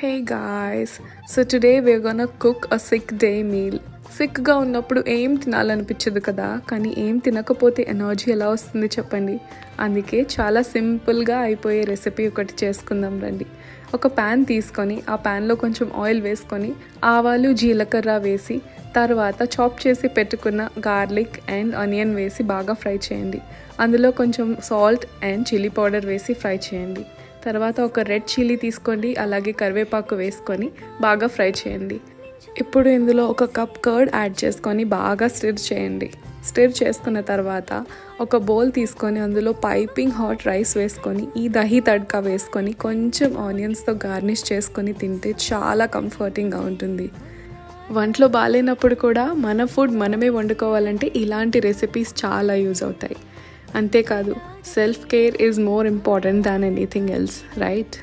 Hey guys, so today we're gonna cook a sick day meal. సిక్గా ఉన్నప్పుడు ఏం తినాలనిపించదు కదా, కానీ ఏం తినకపోతే ఎనర్జీ ఎలా వస్తుంది చెప్పండి. అందుకే చాలా సింపుల్గా అయిపోయే రెసిపీ ఒకటి చేసుకుందాం రండి. ఒక ప్యాన్ తీసుకొని ఆ ప్యాన్లో కొంచెం ఆయిల్ వేసుకొని ఆవాలు జీలకర్ర వేసి తర్వాత చాప్ చేసి పెట్టుకున్న గార్లిక్ అండ్ ఆనియన్ వేసి బాగా ఫ్రై చేయండి. అందులో కొంచెం సాల్ట్ అండ్ చిల్లీ పౌడర్ వేసి ఫ్రై చేయండి. తర్వాత ఒక రెడ్ చిల్లీ తీసుకోండి, అలాగే కరివేపాకు వేసుకొని బాగా ఫ్రై చేయండి. ఇప్పుడు ఇందులో ఒక కప్ కర్డ్ యాడ్ చేసుకొని బాగా స్టిర్ చేయండి. స్టిర్ చేసుకున్న తర్వాత ఒక బౌల్ తీసుకొని అందులో పైపింగ్ హాట్ రైస్ వేసుకొని ఈ దహీ తడ్కా వేసుకొని కొంచెం ఆనియన్స్తో గార్నిష్ చేసుకొని తింటే చాలా కంఫర్టింగ్గా ఉంటుంది. వంటలో బాగాలేనప్పుడు కూడా మన ఫుడ్ మనమే వండుకోవాలంటే ఇలాంటి రెసిపీస్ చాలా యూజ్ అవుతాయి. అంతేకాదు, self care is more important than anything else, right?